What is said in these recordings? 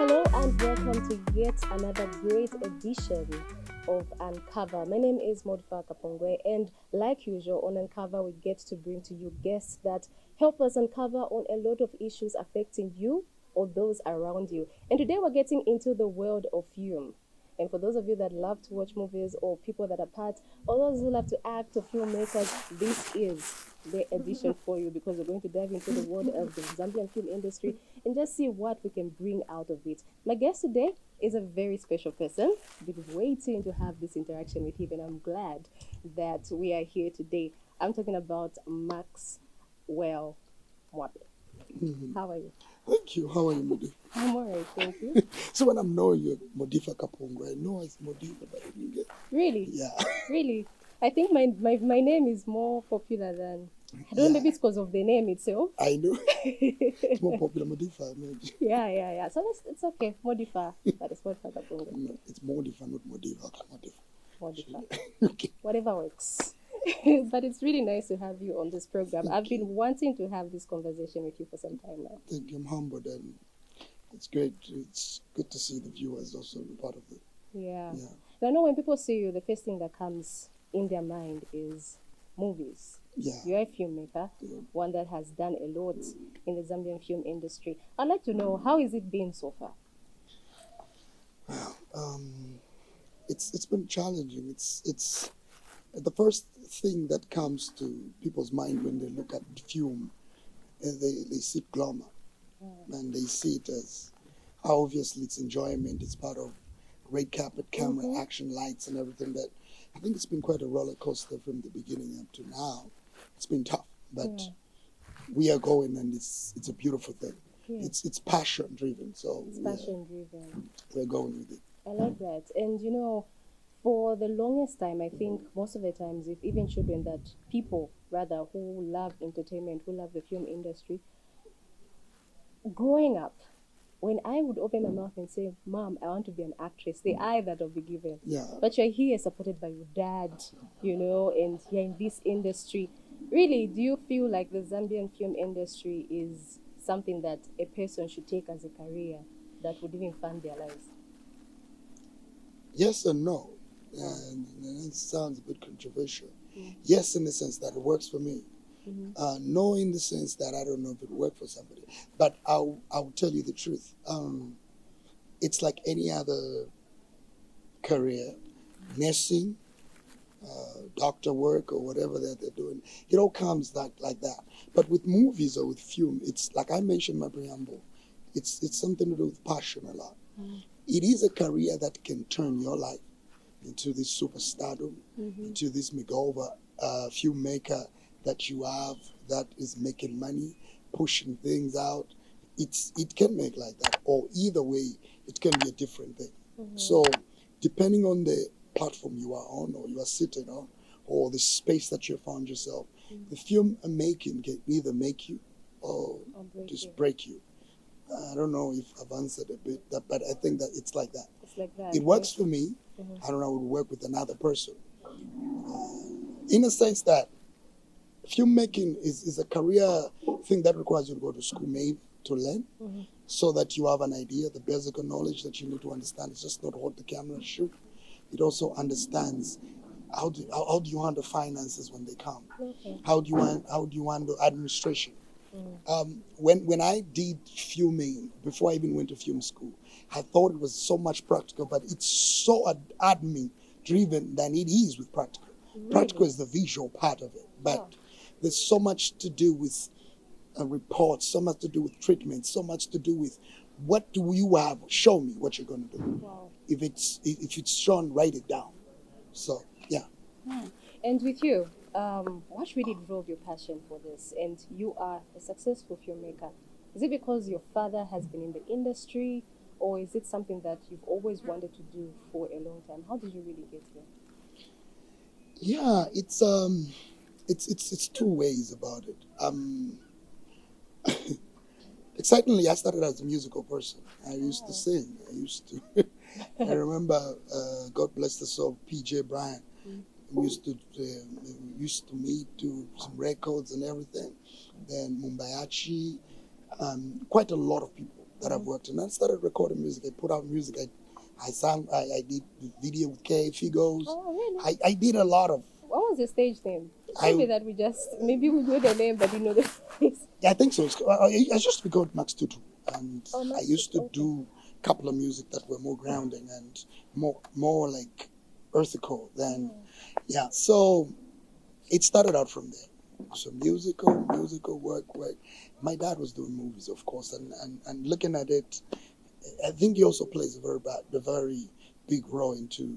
Hello and welcome to yet another great edition of Uncover. My name is Modifa Kapongwe, and like usual on Uncover we get to bring to you guests that help us uncover on a lot of issues affecting you or those around you. And today we're getting into the world of film. And for those of you that love to watch movies or people that are part, or those who love to act or filmmakers, this is the edition for you because we're going to dive into the world of the Zambian film industry and just see what we can bring out of it. My guest today is a very special person. I've been waiting to have this interaction with him, and I'm glad that we are here today. I'm talking about Maxwell Mwape. How are you? Thank you. How are you, Modi? I'm all right, thank you. So when I'm knowing you, Modifa Kapongwe, I know it's Modifa, but I didn't get. Really? Yeah. Really? I think my name is more popular than... I don't know, maybe it's because of the name itself. I know. It's more popular, Modifa, maybe. Yeah. So it's okay. Modifa. But it's Modifa Kapunga. No, it's Modifa, not Modifa. Modifa. Okay. Whatever works. But it's really nice to have you on this program. I've been wanting to have this conversation with you for some time now. Thank you. I'm humbled, and it's great. It's good to see the viewers also be part of it. Yeah. Yeah. And I know when people see you, the first thing that comes in their mind is movies. Yeah. You're a filmmaker, one that has done a lot in the Zambian film industry. I'd like to know, how is it been so far? It's been challenging. It's the first thing that comes to people's mind when they look at film, they see glamour, and they see it as obviously it's enjoyment. It's part of red carpet, camera, action, lights, and everything. But I think it's been quite a roller coaster from the beginning up to now. It's been tough, but we are going, and it's a beautiful thing. Yeah. It's passion driven, so It's passion driven. we're going with it. I like that. And you know, for the longest time, I think most of the times, if even children that people rather who love entertainment, who love the film industry, growing up, when I would open my mouth and say, "Mom, I want to be an actress," the eye that will be given. Yeah. But you're here supported by your dad, you know, and you're in this industry. Really, do you feel like the Zambian film industry is something that a person should take as a career that would even fund their lives? Yes and no. And it sounds a bit controversial. Yes, in the sense that it works for me. No, in the sense that I don't know if it worked for somebody. But I'll tell you the truth. It's like any other career, nursing, doctor work, or whatever that they're doing. It all comes like that. But with movies or with film, it's like I mentioned in my preamble. It's something to do with passion a lot. It is a career that can turn your life into this superstardom, into this mega filmmaker that you have that is making money, pushing things out. It can make like that, or either way, it can be a different thing. So, depending on the platform you are on, or you are sitting on, or the space that you found yourself, the film making can either make you or just break you. I don't know if I've answered a bit, but I think that it's like that. It's like that. It works for me. I don't know, it would work with another person. In a sense that filmmaking is a career thing that requires you to go to school maybe to learn, so that you have an idea, the basic knowledge that you need to understand. It's just not hold the camera and shoot. It also understands how do you handle finances when they come? How do you handle administration? When I did filming, before I even went to film school, I thought it was so much practical, but it's so admin driven than it is with practical. Really? Practical is the visual part of it, but there's so much to do with reports, so much to do with treatment, so much to do with what do you have? Show me what you're going to do. Wow. If it's shown, write it down. So yeah. And with you, what really drove your passion for this? And you are a successful filmmaker. Is it because your father has been in the industry, or is it something that you've always wanted to do for a long time? How did you really get here? Yeah, it's two ways about it. Excitingly, I started as a musical person. I used to sing. I remember, God bless the soul, PJ Bryant. We used to meet, do some records and everything. Then Mumbayachi, quite a lot of people. that I've worked in. I started recording music. I put out music. I sang. I did video with K Figos. Oh, really? I did a lot of. What was your stage name? Tell me that maybe we know the name, but you know the face. I think so. I used to be called Max Tutu, and I used to do a couple of music that were more grounding and more like earthical than, yeah. So it started out from there. So musical work. My dad was doing movies, of course, and looking at it, I think he also plays a very big role into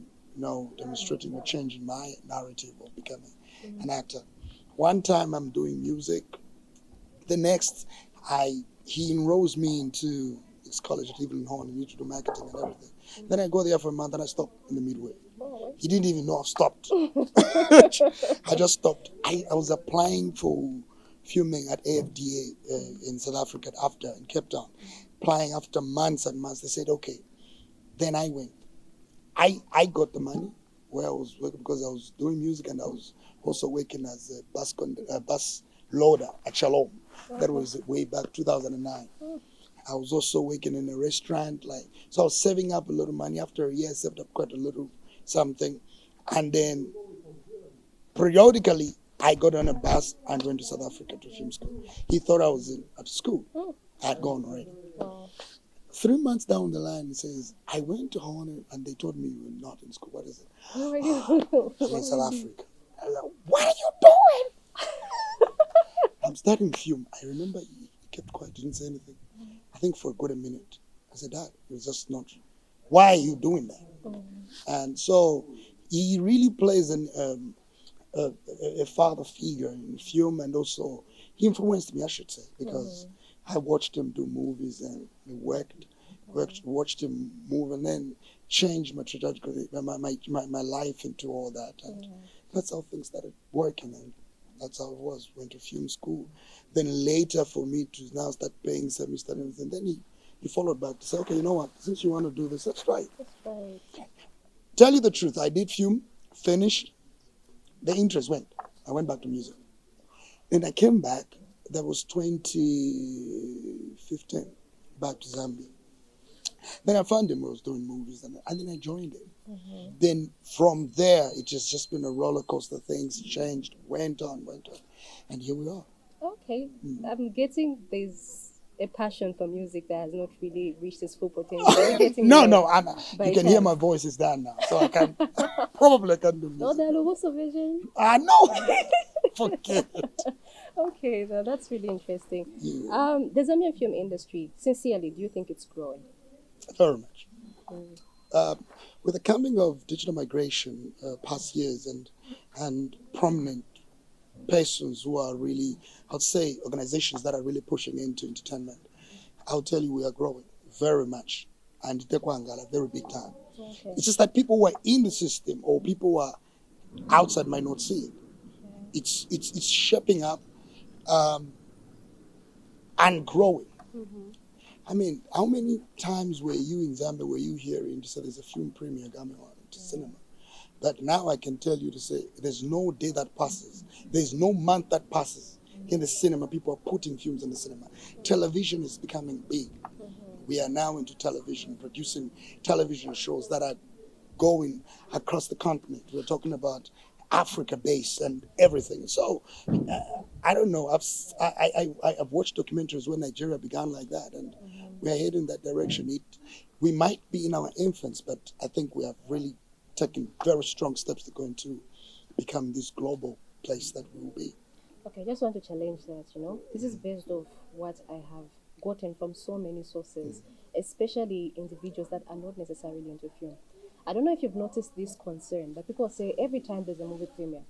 demonstrating a change in my narrative of becoming an actor. One time I'm doing music, the next he enrolls me into this college at Evelyn Horn and to do marketing and everything. Then I go there for a month and I stop in the midway. He didn't even know I've stopped. I just stopped. I was applying for filming at AFDA in South Africa in Cape Town. Applying after months and months. They said, okay. Then I went. I got the money where I was working because I was doing music and I was also working as a bus loader at Shalom. That was way back 2009. I was also working in a restaurant. So I was saving up a little money. After a year, I saved up quite a little something. And then periodically, I got on a bus and went to South Africa to film school. He thought I was at school. I had gone already. 3 months down the line, he says, I went to Horn and they told me you were not in school. What is it? I'm in South Africa. I was like, what are you doing? I'm starting film. I remember he kept quiet, didn't say anything. I think for a good minute. I said, Dad, it was just not. Why are you doing that? And so he really plays a father figure in film, and also he influenced me, I should say, because I watched him do movies and watched him move, and then changed my trajectory, my life into all that. And that's how things started working, and that's how it was. Went to film school. Then later for me to now start paying semester, and then he followed back to say, okay, you know what, since you want to do this, let's try it. That's right. Tell you the truth, I did film, finished, the interest went. I went back to music. Then I came back, that was 2015, back to Zambia. Then I found him, I was doing movies, and then I joined him. Then from there, it just been a roller coaster. Things changed, went on, and here we are. Okay. I'm getting there's a passion for music that has not really reached its full potential. No, you can hear my voice is down now, so I can probably can do music. No, that was a vision. I know. Forget it. Okay, now that's really interesting. Yeah. The Zambian film industry, sincerely, do you think it's growing? Very much. With the coming of digital migration past years and prominent persons who are really, I'd say, organizations that are really pushing into entertainment, I'll tell you we are growing very much, and Tekwangala very big time. Okay. It's just that people who are in the system or people who are outside might not see it. It's shaping up and growing. I mean, how many times were you in Zambia, were you hearing to say there's a film premiere coming on to cinema? But now I can tell you to say there's no day that passes, there's no month that passes in the cinema. People are putting films in the cinema. Television is becoming big. We are now into television, producing television shows that are going across the continent. We're talking about Africa-based and everything. So I don't know. I've watched documentaries when Nigeria began like that, and we are heading that direction. We might be in our infants, but I think we have really taken very strong steps to go into become this global place that we will be. Okay, I just want to challenge that. This is based off what I have gotten from so many sources, especially individuals that are not necessarily into film. I don't know if you've noticed this concern, but people say every time there's a movie premiere,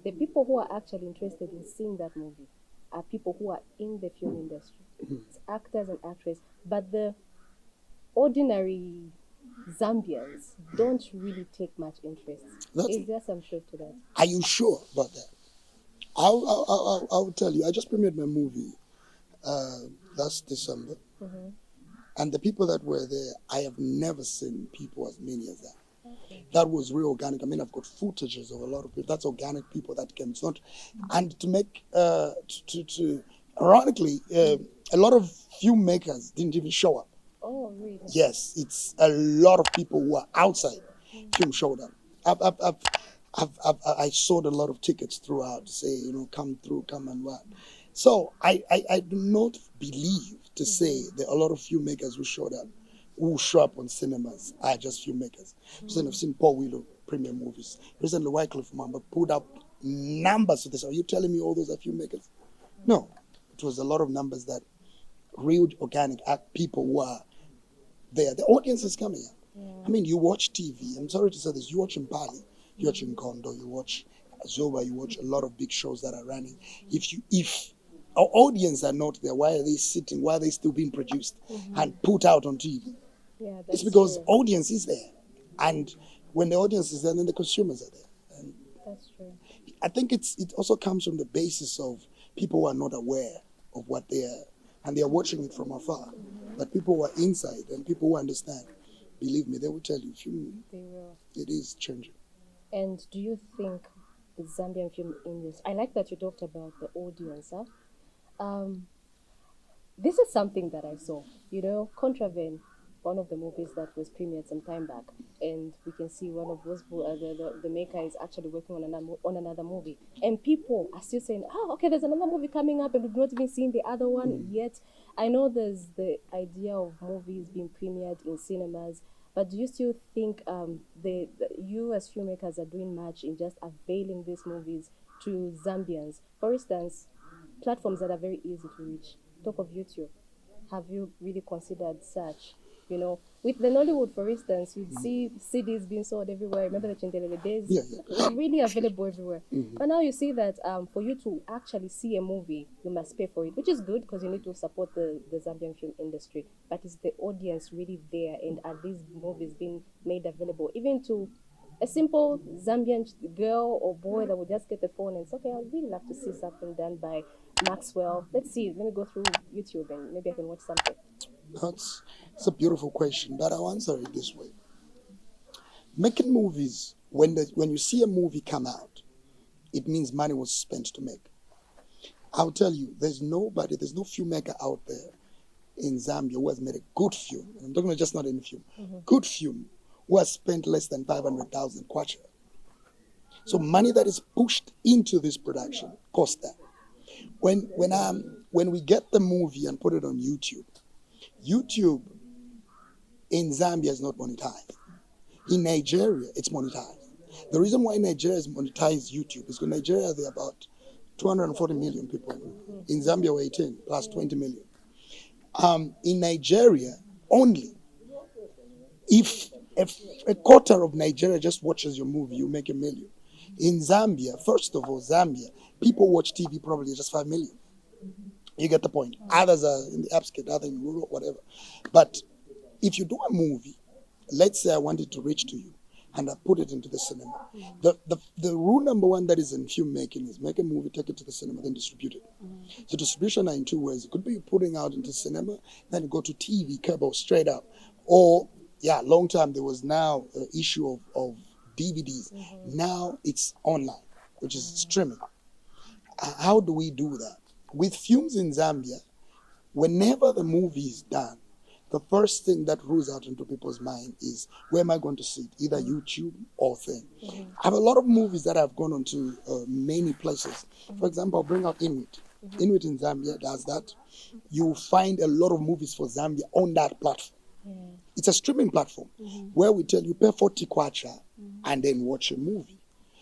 the people who are actually interested in seeing that movie are people who are in the film industry. It's actors and actresses, but the ordinary Zambians don't really take much interest. Is there some truth to that? Are you sure about that? I'll tell you. I just premiered my movie last December. And the people that were there, I have never seen people as many as that. Okay. That was real organic. I mean, I've got footages of a lot of people. That's organic people that came. It's not, and to make Ironically, a lot of filmmakers didn't even show up. Oh, really? Yes, it's a lot of people who are outside film showed up. I sold a lot of tickets throughout to say, come through, come and what. So I do not believe to say there are a lot of filmmakers who show up on cinemas are just filmmakers. Recently, I've seen Paul Wheeler premiere movies. Recently, Wycliffe Mamba put up numbers of this. Are you telling me all those are filmmakers? No, it was a lot of numbers that real organic act people who are there. The audience is coming up. Yeah. I mean, you watch TV. I'm sorry to say this. You watch in Bali, you watch in Kondo, you watch Zoba, you watch a lot of big shows that are running. If our audience are not there, why are they sitting? Why are they still being produced and put out on TV? Yeah, that's It's because true. audience is there, and when the audience is there, then the consumers are there. And That's true. I think it also comes from the basis of people who are not aware of what they are, and they are watching it from afar. But people who are inside and people who understand, believe me, they will tell you, They will. it is changing. And do you think the Zambian film industry? I like that you talked about the audience. Huh? This is something that I saw. Contraven, one of the movies that was premiered some time back, and we can see one of those the maker is actually working on another movie, and people are still saying, "Oh, okay, there's another movie coming up, and we've not even seen the other one yet." I know there's the idea of movies being premiered in cinemas, but do you still think you as filmmakers are doing much in just availing these movies to Zambians? For instance, platforms that are very easy to reach. Talk of YouTube. Have you really considered such? With the Nollywood, for instance, you'd see CDs being sold everywhere. Remember the Chindelele days? Yeah. Really available everywhere. But now you see that for you to actually see a movie, you must pay for it, which is good because you need to support the Zambian film industry. But is the audience really there? And are these movies being made available even to a simple Zambian girl or boy that would just get the phone and say, okay, I'd really love to see something done by Maxwell. Let's see, let me go through YouTube and maybe I can watch something. It's a beautiful question, but I'll answer it this way. Making movies, when you see a movie come out, it means money was spent to make. I'll tell you, there's no filmmaker out there in Zambia who has made a good film. And I'm talking about just not any film. Good film who has spent less than 500,000 kwacha. So money that is pushed into this production costs that. When we get the movie and put it on YouTube in Zambia is not monetized. In Nigeria, it's monetized. The reason why Nigeria is monetized YouTube is because Nigeria, there are about 240 million people. In Zambia, we're 18, plus 20 million. In Nigeria, only if a quarter of Nigeria just watches your movie, you make $1 million. In Zambia, first of all, people watch TV probably just 5 million. You get the point. Others are in the upscale, others in rural, whatever. But if you do a movie, let's say I wanted to reach to you, and I put it into the cinema. The rule number one that is in filmmaking is make a movie, take it to the cinema, then distribute it. So distribution are in two ways. It could be putting out into cinema, then go to TV, cable, straight up. Or, long time there was now an issue of DVDs. Now it's online, which is streaming. How do we do that? With films in Zambia, whenever the movie is done, the first thing that rules out into people's mind is, where am I going to see it? Either YouTube or thing. I have a lot of movies that have gone onto many places. For example, I'll bring out Inuit. Inuit in Zambia does that. You find a lot of movies for Zambia on that platform. It's a streaming platform where we tell you pay 40 kwacha and then watch a movie.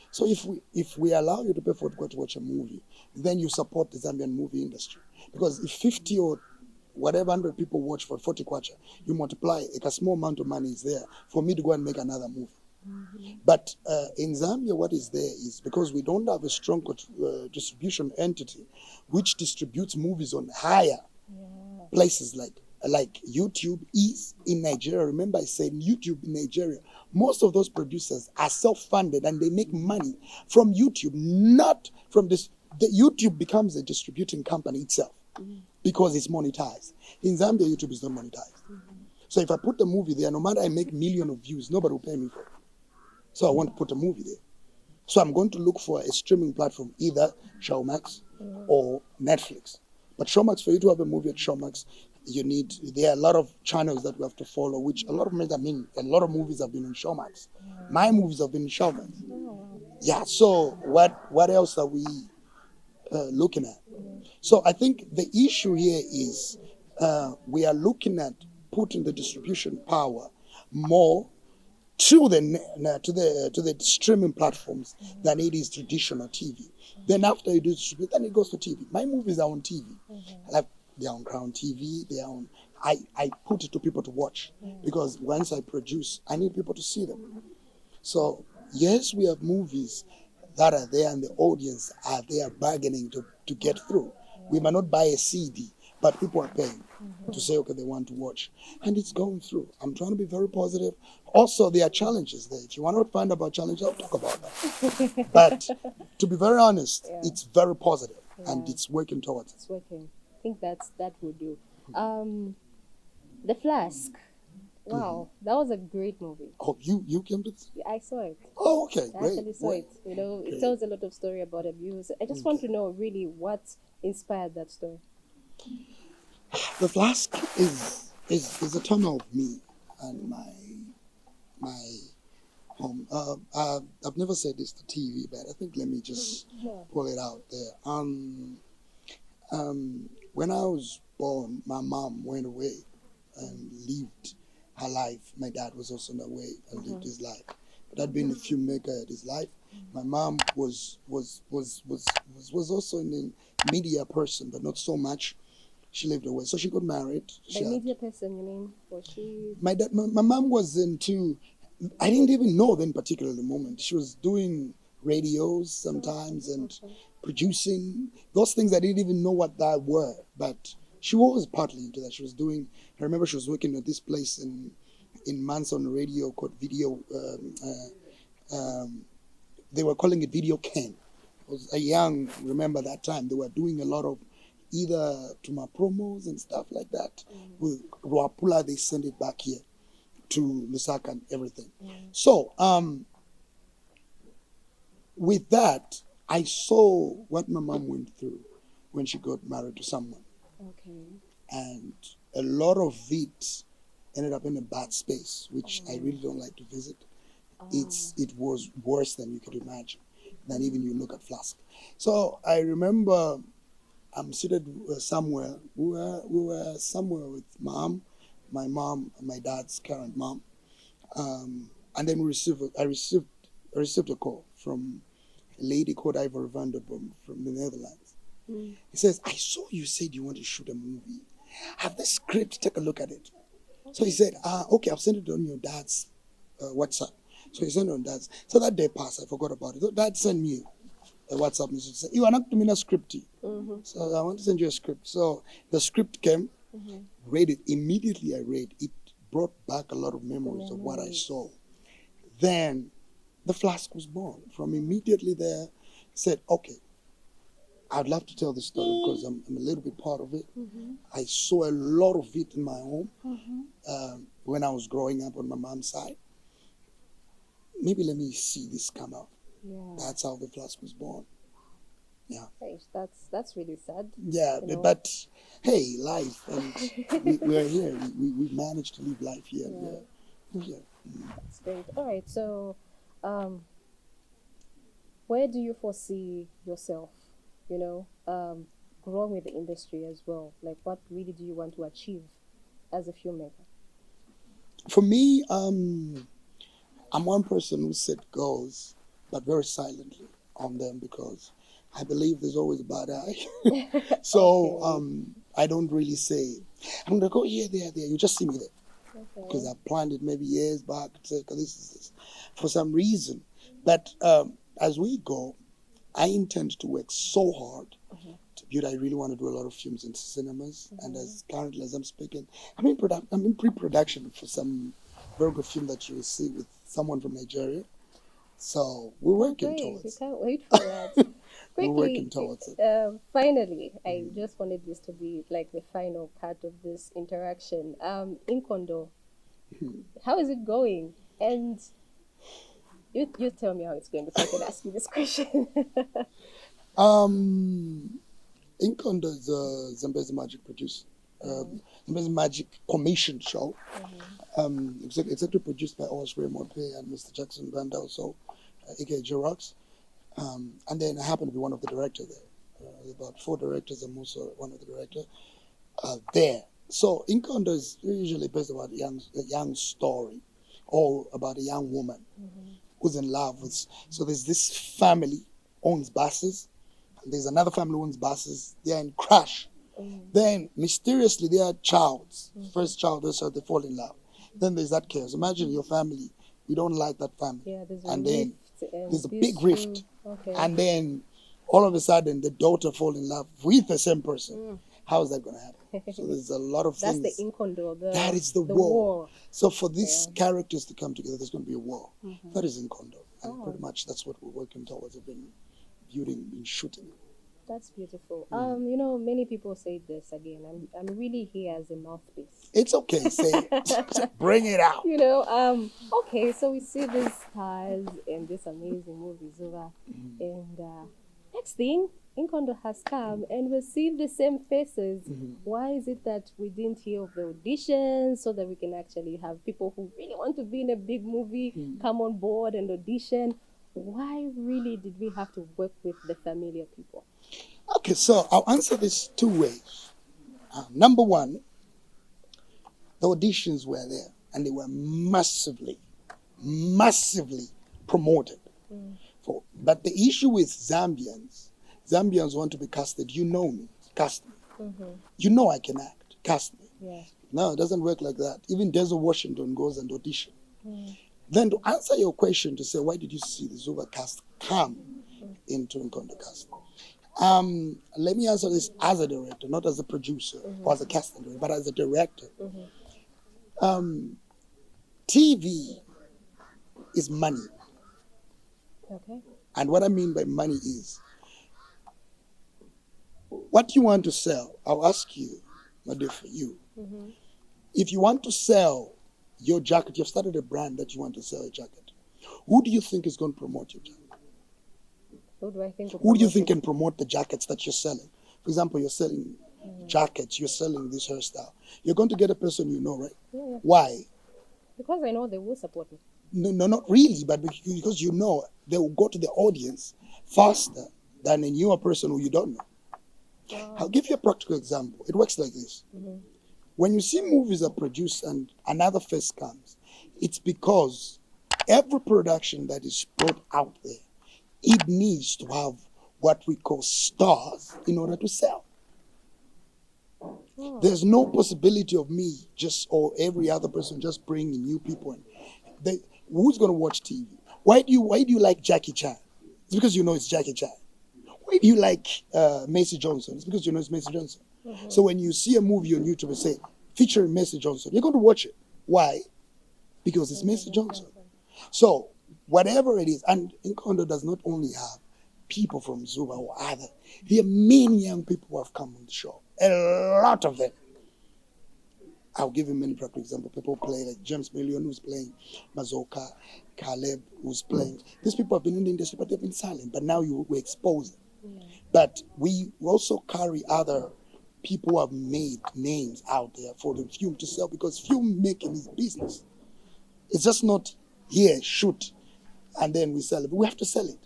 So if we allow you to pay 40 kwacha to watch a movie, then you support the Zambian movie industry. Because if 50 or whatever 100 people watch for 40 kwacha, you multiply, a small amount of money is there for me to go and make another movie. But in Zambia, what is there is, because we don't have a strong distribution entity which distributes movies on higher places like YouTube is in Nigeria. Remember I said YouTube in Nigeria, most of those producers are self-funded and they make money from YouTube, not from this. The YouTube becomes a distributing company itself because it's monetized. In Zambia, YouTube is not monetized. So if I put the movie there, no matter I make millions of views, nobody will pay me for it. So I want to put a movie there. So I'm going to look for a streaming platform, either Showmax or Netflix, But Showmax, for you to have a movie at Showmax, there are a lot of channels that we have to follow, which a lot of a lot of movies have been on Showmax. My movies have been in Showmax. Yeah, so what else are we looking at? So I think the issue here is we are looking at putting the distribution power more to the streaming platforms than it is traditional TV. Then after you do distribute, then it goes to TV. My movies are on TV. Like they're on Crown TV. They're on. I put it to people to watch because once I produce, I need people to see them. So yes, we have movies that are there and the audience are there bargaining to get through. We might not buy a CD, but people are paying to say, okay, they want to watch. And it's going through. I'm trying to be very positive. Also, there are challenges there. If you want to find about challenges, I'll talk about that. But to be very honest, it's very positive and it's working towards it. It's working. I think that would do. The Flask. Wow, that was a great movie. Oh, you came to this? I saw it. Oh, okay, I great. actually saw it. You know, it tells a lot of story about abuse. I just want to know really what inspired that story. The Flask is a tunnel of me and my home. I've never said this to TV, but I think let me just pull it out there. When I was born, my mom went away and lived her life. My dad was also away and lived his life. But I'd been a filmmaker at his life. My mom was also in a media person, but not so much. She lived away, so she got married. By media person, you mean? Was she? My mom was into. I didn't even know then, particularly the moment she was doing radios sometimes and producing those things. I didn't even know what that were, but she was partly into that. She was doing. I remember she was working at this place in Manson Radio called Video. They were calling it Video Ken. I was a young. Remember that time they were doing a lot of either to my promos and stuff like that. With Ruapula, they send it back here to Lusaka and everything. So with that, I saw what my mom went through when she got married to someone. Okay. And a lot of it ended up in a bad space, which I really don't like to visit. It was worse than you could imagine, than even you look at Flask. So I remember I'm seated somewhere. We were somewhere with my mom, my dad's current mom, and then I received a call from a lady called Ivory Vanderboom from the Netherlands. He says, "I saw you said you want to shoot a movie. Have the script. Take a look at it." So he said, "Okay, I'll send it on your dad's WhatsApp." So he sent it on dad's. So that day passed. I forgot about it. So dad sent me a WhatsApp message. Said, "You are not doing a script." So I want to send you a script. So the script came, read it. Immediately I read. It brought back a lot of memories of what I saw. Then the Flask was born. From immediately there, said, "Okay, I'd love to tell the story because I'm a little bit part of it." I saw a lot of it in my home when I was growing up on my mom's side. Maybe let me see this come out. Yeah. That's how the Flask was born. Yeah. Hey, that's really sad. Yeah, you know? but hey, life, and we're here. We managed to live life here. Yeah. We're here. That's great. All right. So, where do you foresee yourself? You know, growing with the industry as well. Like, what really do you want to achieve as a filmmaker? For me, I'm one person who set goals, but very silently on them because I believe there's always a bad eye. So I don't really say, I'm going to go here, there. You just see me there. Because I planned it maybe years back to say, this is this. For some reason. But as we go, I intend to work so hard to build. I really want to do a lot of films in cinemas. And as currently as I'm speaking, I'm in pre-production for some very good film that you will see with someone from Nigeria. So we're working towards it. We can't wait for that. We're working towards it. Finally, I just wanted this to be like the final part of this interaction. In Kondo, how is it going? And you tell me how it's going before I can ask you this question. Inkondo is Zambia'S Magic producer. Zambia'S Magic commissioned show. Executive produced by Mwape and Mr. Jackson Banda, also, aka J-Rocks. And then I happen to be one of the directors there. About 4 directors. I'm also one of the directors there. So Inkondo is usually based about a young story, or about a young woman who's in love with. So there's this family owns buses, and there's another family owns buses. They're in crash. Then mysteriously their first child, so they fall in love. Then there's that chaos. Imagine your family. We don't like that family. Yeah, there's a and rift, then there's a big rift. Okay. And then all of a sudden the daughter fall in love with the same person. How is that going to happen? So there's a lot of things. That's the Inkondo. That is the war. So for these characters to come together, there's going to be a war. That is Inkondo. And pretty much that's what we're working towards. I've been been shooting. That's beautiful. You know, many people say this again. I'm really here as a mouthpiece. It's okay, say it. Bring it out. You know, okay, so we see these stars and this amazing movie, Zuva. And next thing, Inkondo has come and we've seen the same faces. Why is it that we didn't hear of the auditions so that we can actually have people who really want to be in a big movie come on board and audition? Why really did we have to work with the familiar people? Okay, so I'll answer this 2 ways. Number one, the auditions were there and they were massively promoted. But the issue with Zambians want to be casted. You know me, cast me. You know I can act, cast me. Yeah. No, it doesn't work like that. Even Denzel Washington goes and audition. Then to answer your question, to say, why did you see the Zuva cast come into Inkondo cast? Let me answer this as a director, not as a producer or as a casting director, but as a director. TV is money. Okay. And what I mean by money is, what you want to sell, I'll ask you, my dear, for you. If you want to sell your jacket, you've started a brand that you want to sell a jacket. Who do you think is going to promote your jacket? Who do I think? Who do you think can promote the jackets that you're selling? For example, you're selling jackets, you're selling this hairstyle. You're going to get a person you know, right? Yeah. Why? Because I know they will support me. No, not really, but because you know they will go to the audience faster than a newer person who you don't know. I'll give you a practical example. It works like this. When you see movies are produced and another face comes, it's because every production that is brought out there, it needs to have what we call stars in order to sell. There's no possibility of me or every other person just bringing new people in. Who's going to watch TV? Why do you like Jackie Chan? It's because you know it's Jackie Chan. Why do you like Macy Johnson? It's because you know it's Macy Johnson. So when you see a movie on YouTube and say, featuring Macy Johnson, you're going to watch it. Why? Because it's Macy Johnson. So whatever it is, and Inkondo does not only have people from Zuba or other, there are many young people who have come on the show. A lot of them. I'll give you many practical examples. People play like James Million, who's playing Mazoka, Caleb, who's playing. These people have been in the industry, but they've been silent. But now we expose them. But we also carry other people who have made names out there for the film to sell, because film making is business. It's just not here, shoot, and then we sell it. But we have to sell it.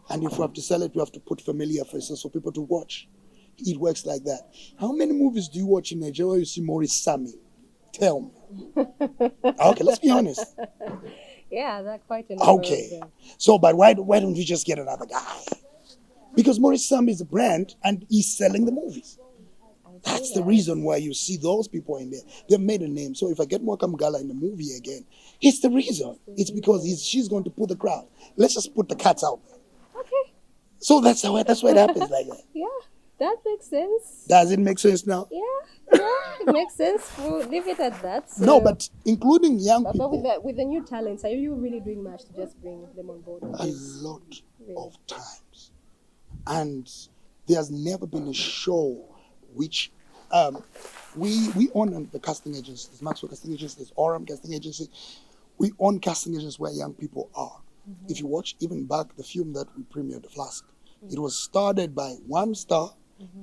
And if we have to sell it, we have to put familiar faces for people to watch. It works like that. How many movies do you watch in Nigeria where you see Maurice Sami? Tell me. Okay, let's be honest. Yeah, that's quite a number. Okay. So, but why don't we just get another guy? Because Maurice Sami is a brand and he's selling the movies. That's the reason why you see those people in there. They've made a name. So if I get Mwakam Gala in the movie again, it's the reason. It's because she's going to put the crowd. Let's just put the cats out. Okay. So that's why it happens like that. Yeah, that makes sense. Does it make sense now? Yeah, it makes sense. We'll leave it at that. So. No, but including young people. But with the new talents, are you really doing much to just bring them on board? A lot of times. And there's never been a show which we own the casting agencies. There's Maxwell casting agency, there's Oram casting agency. We own casting agencies where young people are. If you watch even back the film that we premiered, The Flask, it was started by one star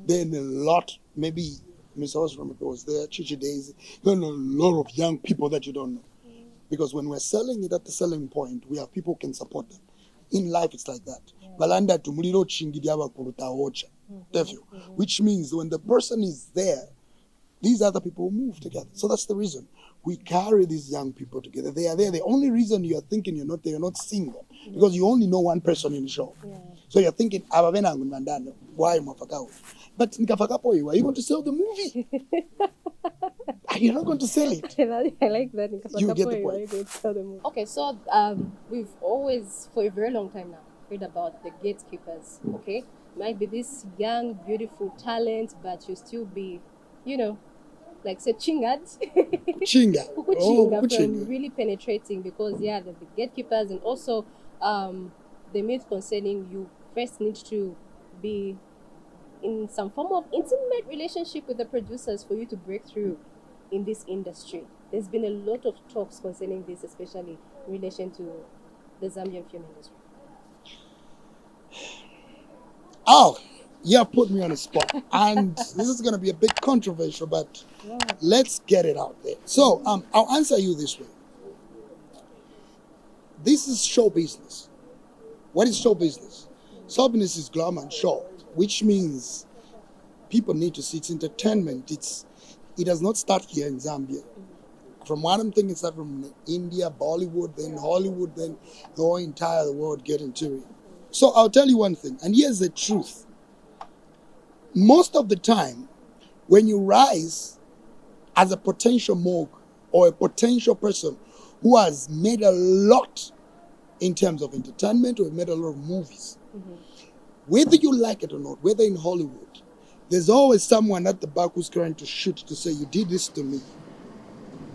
then a lot, maybe Mr. Osram was there, Chichi Daisy, then a lot of young people that you don't know. Because when we're selling it at the selling point, we have people who can support them. In life, it's like that. Balanda tumuliro chingidiaba kuruta ocha. Which means when the person is there, these other people move together. So that's the reason we carry these young people together. They are there. The only reason you are thinking you're not there, you're not seeing them, because you only know one person in the show. So you're thinking, why mafakao? But nikafakapo, are you going to sell the movie? You're not going to sell it. I like that. You get the point. Okay, so we've always, for a very long time now, heard about the gatekeepers. Okay, might be this young, beautiful talent, but you still be, like say chingads. Chinga. From really penetrating, because the gatekeepers, and also the myth concerning you first need to be in some form of intimate relationship with the producers for you to break through in this industry. There's been a lot of talks concerning this, especially in relation to the Zambian film industry. Oh, you have put me on the spot. And this is going to be a bit controversial, but let's get it out there. So I'll answer you this way. This is show business. What is show business? Show business is glamour and show, which means people need to see it's entertainment. It does not start here in Zambia. From what I'm thinking, it started from India, Bollywood, then Hollywood, then the whole entire world get into it. So I'll tell you one thing, and here's the truth. Most of the time, when you rise as a potential Moog or a potential person who has made a lot in terms of entertainment or made a lot of movies, whether you like it or not, whether in Hollywood, there's always someone at the back who's trying to shoot to say, you did this to me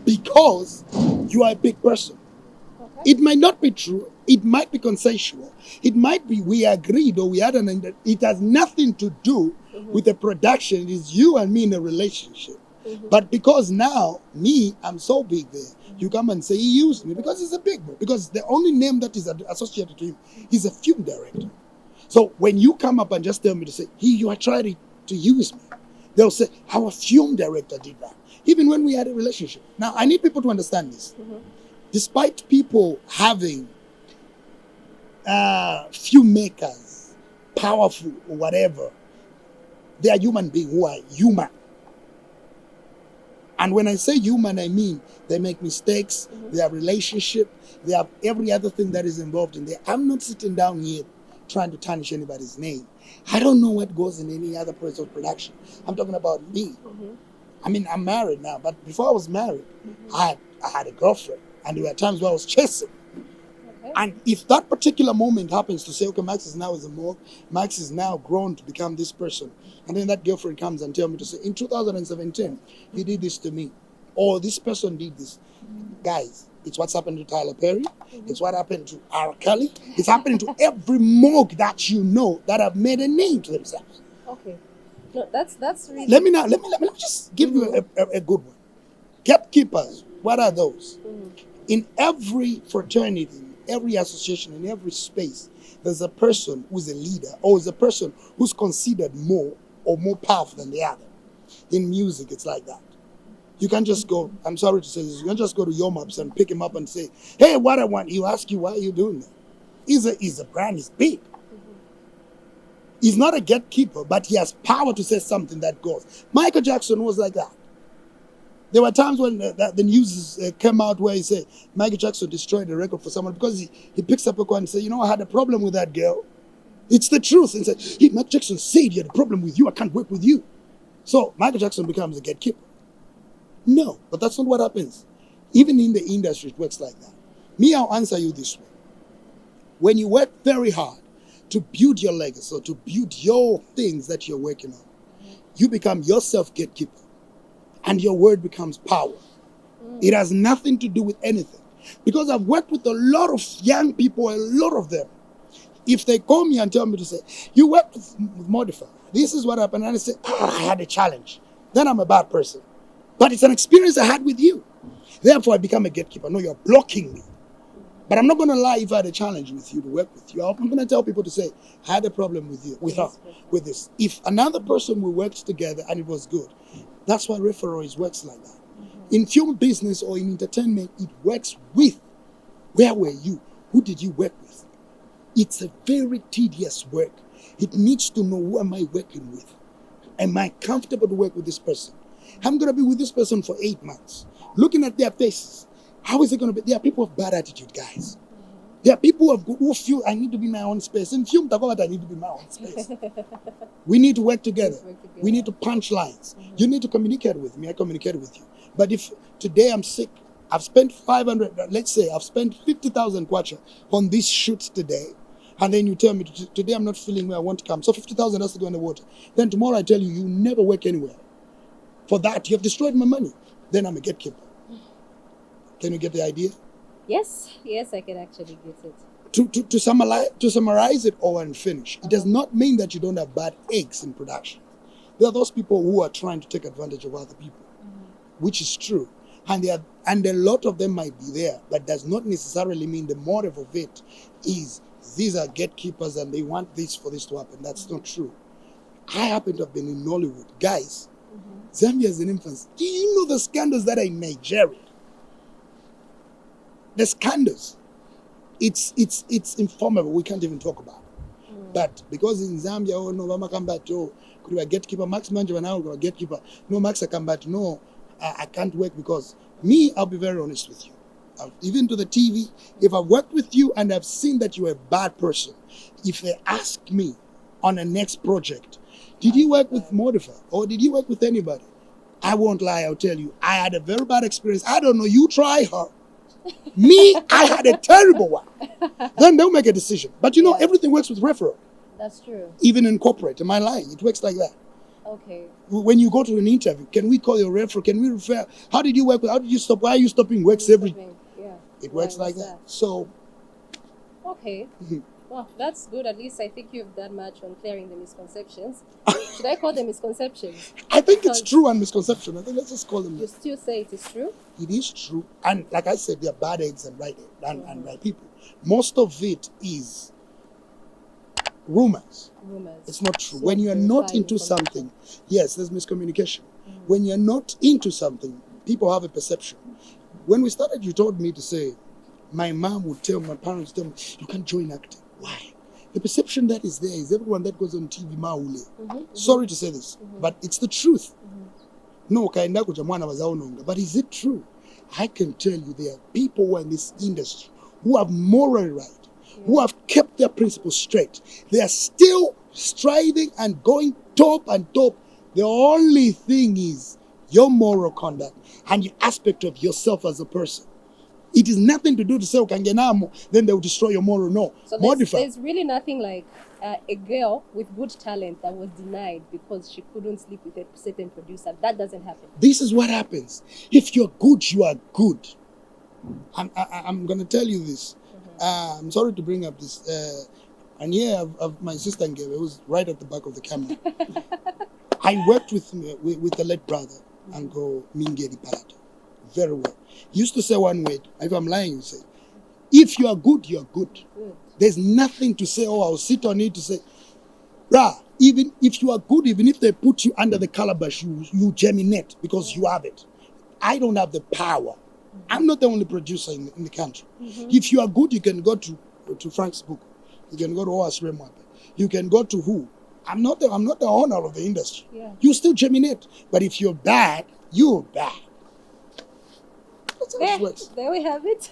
because you are a big person. Okay. It might not be true. It might be consensual. It might be we agreed or we had it has nothing to do with the production. It is you and me in a relationship. But because now, I'm so big there, you come and say he used me because he's a big boy. Because the only name that is associated to him is a film director. So when you come up and just tell me to say, you are trying to use me, they'll say, our film director did that. Even when we had a relationship. Now, I need people to understand this. Despite people having filmmakers, powerful or whatever, they are human beings who are human. And when I say human, I mean they make mistakes, they have relationship, they have every other thing that is involved in there. I'm not sitting down here trying to tarnish anybody's name. I don't know what goes in any other place of production. I'm talking about me. I mean, I'm married now, but before I was married, I had a girlfriend, and there were times where I was chasing. And if that particular moment happens to say, okay, Max is now as a Moog, Max is now grown to become this person, and then that girlfriend comes and tells me to say, in 2017, he did this to me, or this person did this. Guys, it's what's happened to Tyler Perry, it's what happened to R. Kelly, it's happening to every Moog that you know that have made a name to themselves. Okay. No, that's really... Let me just give you a good one. Gatekeepers, what are those? In every fraternity, every association, in every space, there's a person who's a leader, or is a person who's considered more or more powerful than the other. In music, it's like that. You can't just go, I'm sorry to say this, you can't just go to Mwape and pick him up and say, hey, what I want, he'll ask you, why are you doing that? He's a brand, he's big. He's not a gatekeeper, but he has power to say something that goes. Michael Jackson was like that. There were times when the news came out where he said Michael Jackson destroyed the record for someone because he picks up a call and says, I had a problem with that girl. It's the truth. And said, hey, Michael Jackson said he had a problem with you. I can't work with you. So Michael Jackson becomes a gatekeeper. No, but that's not what happens. Even in the industry, it works like that. I'll answer you this way. When you work very hard to build your legacy or to build your things that you're working on, you become yourself gatekeeper. And your word becomes power. It has nothing to do with anything. Because I've worked with a lot of young people, a lot of them. If they call me and tell me to say, you worked with Modifier, this is what happened, and I say, I had a challenge, then I'm a bad person. But it's an experience I had with you. Therefore, I become a gatekeeper. No, you're blocking me. But I'm not going to lie if I had a challenge with you to work with you. I'm going to tell people to say, I had a problem with you, with her, with this. If another person we worked together and it was good, that's why referrals works like that. In film business or in entertainment, it works with. Where were you? Who did you work with? It's a very tedious work. It needs to know who am I working with. Am I comfortable to work with this person? I'm going to be with this person for 8 months. Looking at their faces, how is it going to be? There are people with bad attitude, guys. There are people who feel I need to be in my own space. In film, I need to be in my own space. We need to work together. We need to punch lines. You need to communicate with me. I communicate with you. But if today I'm sick, I've spent 500, let's say I've spent 50,000 kwacha on this shoot today, and then you tell me today I'm not feeling where I want to come. So 50,000 has to go in the water. Then tomorrow I tell you, you never work anywhere. For that, you have destroyed my money. Then I'm a gatekeeper. Can you get the idea? Yes, I can actually get it. To summarize it all and finish, it does not mean that you don't have bad eggs in production. There are those people who are trying to take advantage of other people, which is true. And a lot of them might be there, but does not necessarily mean the motive of it is these are gatekeepers and they want this for this to happen. That's not true. I happen to have been in Nollywood. Guys, Zambia is an infant. Do you know the scandals that are in Nigeria? The scandals. It's informable. We can't even talk about it. But because in Zambia, oh no, Mama come back to could be a gatekeeper. Max Manja now a gatekeeper. No, Max I come back. No, I can't work because me, I'll be very honest with you. Even to the TV, if I've worked with you and I've seen that you're a bad person, if they ask me on a next project, did you work with Modifa or did you work with anybody? I won't lie, I'll tell you. I had a very bad experience. I don't know, you try her. Me, I had a terrible one. Then they'll make a decision. But you know, everything works with referral. That's true. Even in corporate, am I lying? It works like that. Okay. When you go to an interview, can we call your referral? Can we refer? How did you work? How did you stop? Why are you stopping works every? Yeah. It works like that. So. Okay. Well, that's good. At least I think you've done much on clearing the misconceptions. Should I call them misconceptions? I think it's true and misconception. I think let's just call them. You still say it is true? It is true. And like I said, there are bad eggs and right people. Most of it is rumors. It's not true. When you are not into something, yes, there's miscommunication. When you're not into something, people have a perception. When we started, you told me to say, my mom would tell my parents, tell me, you can't join acting. Why? The perception that is there is everyone that goes on TV, maule. Sorry to say this, but it's the truth. No, but is it true? I can tell you there are people who are in this industry who have moral right, who have kept their principles straight. They are still striving and going top and top. The only thing is your moral conduct and your aspect of yourself as a person. It is nothing to do to say, then they will destroy your moral. No. So there's really nothing like a girl with good talent that was denied because she couldn't sleep with a certain producer. That doesn't happen. This is what happens. If you're good, you are good. I'm going to tell you this. I'm sorry to bring up this. And here, my sister Ngebe, who's right at the back of the camera. I worked with the late brother, Uncle Mingedi Parato. Very well. He used to say one word. If I'm lying, you say, if you are good, you are good. There's nothing to say, oh, I'll sit on it to say, even if you are good, even if they put you under the calabash, you germinate because you have it. I don't have the power. I'm not the only producer in the country. If you are good, you can go to Frank's book. You can go to Mwape. You can go to who? I'm not the owner of the industry. You still germinate. But if you're bad, you're bad. There we have it.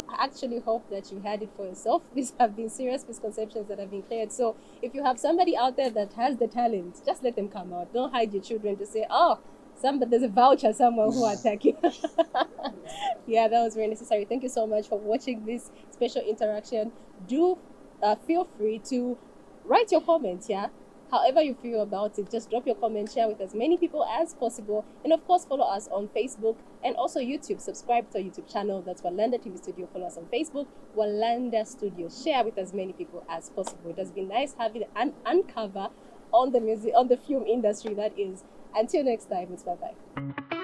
I actually hope that you had it for yourself. These have been serious misconceptions that have been cleared. So if you have somebody out there that has the talent, just let them come out. Don't hide your children to say, oh, there's a voucher somewhere who are attacking. Yeah, that was very necessary. Thank you so much for watching this special interaction. Do feel free to write your comments, however you feel about it. Just drop your comment, share with as many people as possible, and of course follow us on Facebook and also YouTube. Subscribe to our YouTube channel. That's Walanda TV Studio. Follow us on Facebook, Walanda Studio. Share with as many people as possible. It has been nice having an uncover on the film industry, that is. Until next time, it's bye-bye.